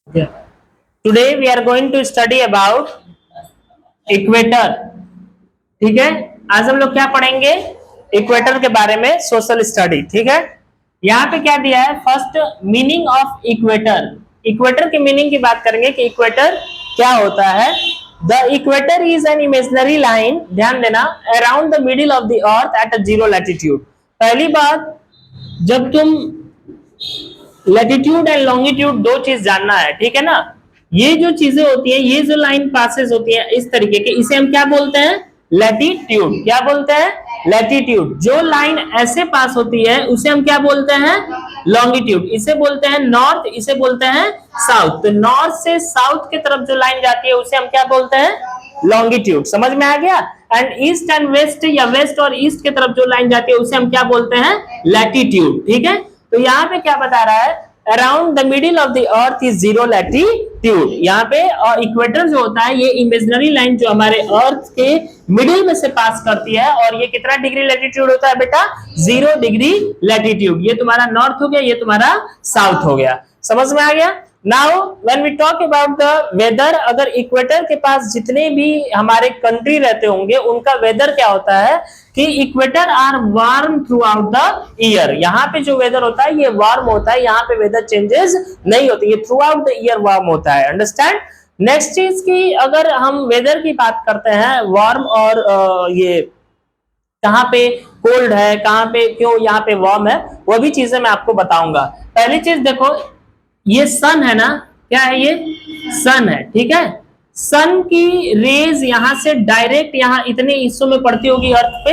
Today we are going to study about equator. ठीक है, आज हम लोग क्या पढ़ेंगे? इक्वेटर के बारे में सोशल स्टडी। ठीक है, यहाँ पे क्या दिया है? First, meaning of equator. Equator की मीनिंग की बात करेंगे कि इक्वेटर क्या होता है। The equator is an imaginary line, ध्यान देना, around the middle of the earth at a zero latitude. पहली बात, जब तुम लैटिट्यूड एंड लॉन्गिट्यूड दो चीज जानना है, ठीक है ना। ये जो चीजें होती है, ये जो लाइन पासेस होती है इस तरीके के, इसे हम क्या बोलते हैं? लैटिट्यूड। क्या बोलते हैं? लैटिट्यूड। जो लाइन ऐसे पास होती है उसे हम क्या बोलते हैं? लॉन्गिट्यूड। इसे बोलते हैं नॉर्थ, इसे बोलते हैं साउथ। तो नॉर्थ से साउथ की तरफ जो लाइन जाती है उसे हम क्या बोलते हैं? लॉन्गिट्यूड। समझ में आ गया? एंड ईस्ट एंड वेस्ट, या वेस्ट और ईस्ट की तरफ जो लाइन जाती है उसे हम क्या बोलते हैं? लैटिट्यूड। ठीक है, तो यहाँ पे क्या बता रहा है? Around the middle of the earth is zero latitude. यहाँ पे इक्वेटर जो होता है ये इमेजिनरी लाइन जो हमारे अर्थ के मिडिल में से पास करती है, और ये कितना डिग्री लैटिट्यूड होता है बेटा? 0 डिग्री लैटिट्यूड। ये तुम्हारा नॉर्थ हो गया, ये तुम्हारा साउथ हो गया। समझ में आ गया? Now when we talk about the weather, अगर इक्वेटर के पास जितने भी हमारे कंट्री रहते होंगे उनका वेदर क्या होता है कि equator are warm throughout the year. यहाँ पे जो वेदर होता है ये वार्म होता है, यहाँ पे वेदर चेंजेस नहीं होते, ये through out the year warm होता है। अंडरस्टैंड? नेक्स्ट चीज की, अगर हम वेदर की बात करते हैं, वार्म और ये कहाँ पे कोल्ड है, कहाँ पे क्यों यहाँ पे वार्म है, वो भी चीजें मैं आपको बताऊंगा। पहली चीज देखो, ये सन है ना, क्या है? ये सन है। ठीक है, सन की रेज यहां से डायरेक्ट यहाँ इतने हिस्सों में पड़ती होगी अर्थ पे।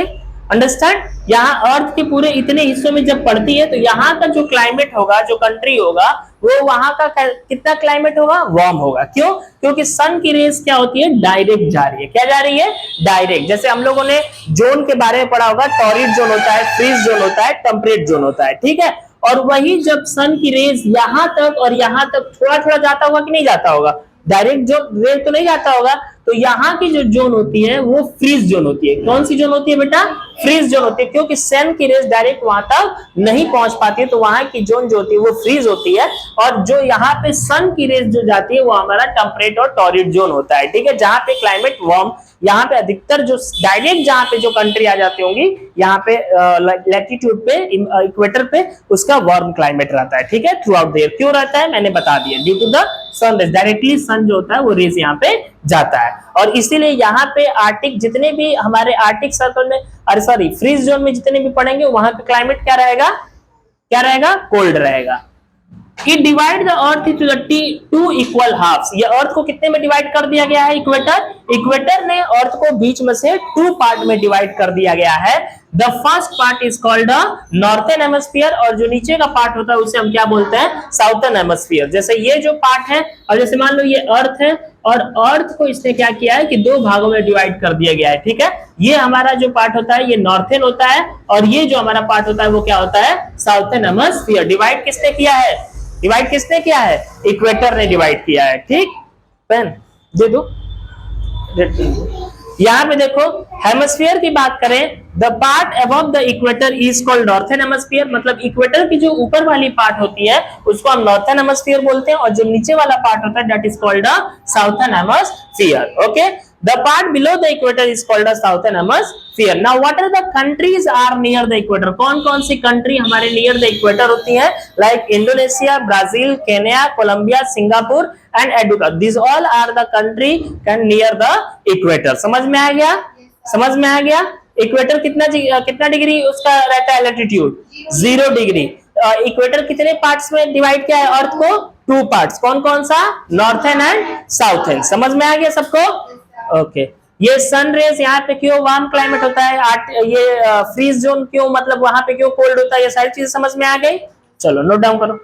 अंडरस्टैंड? यहाँ अर्थ के पूरे इतने हिस्सों में जब पड़ती है तो यहाँ का जो क्लाइमेट होगा, जो कंट्री होगा, वो वहां का कितना क्लाइमेट होगा? वार्म होगा। क्यों? क्योंकि सन की रेज क्या होती है? डायरेक्ट जा रही है। क्या जा रही है? डायरेक्ट। जैसे हम लोगों ने जोन के बारे में पढ़ा होगा, टॉरिड जोन होता है, फ्रीज जोन होता है, टेम्परेट जोन होता है। ठीक है, और वही जब सन की रेज यहां तक और यहां तक थोड़ा थोड़ा जाता होगा कि नहीं जाता होगा? डायरेक्ट जो रेज तो नहीं जाता होगा, तो यहाँ की जो जोन होती है वो फ्रीज जोन होती है। कौन सी जोन होती है बेटा? फ्रीज जोन होती है, क्योंकि सन की रेज डायरेक्ट वहां तक नहीं पहुंच पाती है, तो वहां की जोन जो होती है वो फ्रीज होती है। और जो यहाँ पे सन की रेज जो जाती है वो हमारा टेम्परेट और टॉरिड जोन होता है। ठीक है, जहां पे क्लाइमेट वार्म, यहाँ पे अधिकतर जो डायरेक्ट जहां पे जो कंट्री आ जाती होंगी, यहाँ पे लैटिट्यूड पे, इक्वेटर पे उसका वार्म क्लाइमेट रहता है। ठीक है, थ्रू आउट द ईयर। क्यों रहता है मैंने बता दिया, due to the sun rays, directly sun जो होता है वो रेज यहाँ पे जाता है। और इसीलिए यहाँ पे आर्टिक, जितने भी हमारे आर्टिक सर्कल में, अरे सॉरी, फ्रीज जोन में जितने भी पड़ेंगे वहां पे क्लाइमेट क्या रहेगा? क्या रहेगा? कोल्ड रहेगा। It divide the earth into the two equal halves. ये अर्थ को कितने में डिवाइड कर दिया गया है? इक्वेटर ने अर्थ को बीच में से 2 पार्ट में डिवाइड कर दिया गया है। The first part is called the northern hemisphere, और जो नीचे का पार्ट होता है उसे हम क्या बोलते हैं? Southern hemisphere. जैसे ये जो पार्ट है, और जैसे मान लो ये अर्थ है, और अर्थ को इसने क्या किया है कि 2 भागों में डिवाइड कर दिया गया है। ठीक है, ये हमारा जो पार्ट होता है ये नॉर्थर्न होता है, और ये जो हमारा पार्ट होता है वो क्या होता है? Southern hemisphere. डिवाइड किसने किया है? डिवाइड किसने किया है? इक्वेटर ने डिवाइड किया है। ठीक, पेन दे दो। यहां पे देखो, हेमिस्फीयर की बात करें, the part above the equator is called northern hemisphere. मतलब इक्वेटर की जो ऊपर वाली पार्ट होती है उसको हम नॉर्थर्न हेमिस्फीयर बोलते हैं, और जो नीचे वाला पार्ट होता है that is called the southern hemisphere. Okay, the part below the equator is called the southern hemisphere. Now what are the countries are near the equator? कौन कौन सी कंट्री हमारे near the equator होती है? Like Indonesia, Brazil, Kenya, Colombia, Singapore and एडुका। These all are the country near the equator. समझ में आ गया? समझ में आ गया? इक्वेटर कितना डिग्री उसका रहता है लैटिट्यूड? 0 डिग्री। इक्वेटर कितने पार्ट्स में डिवाइड किया है अर्थ को? 2 पार्ट्स। कौन कौन सा? Northern and southern. समझ में आ गया सबको? ओके, ये सन रेज यहाँ पे क्यों वार्म क्लाइमेट होता है, ये फ्रीज जोन क्यों, मतलब वहां पे क्यों कोल्ड होता है, ये सारी चीजें समझ में आ गई? चलो नोट डाउन करो।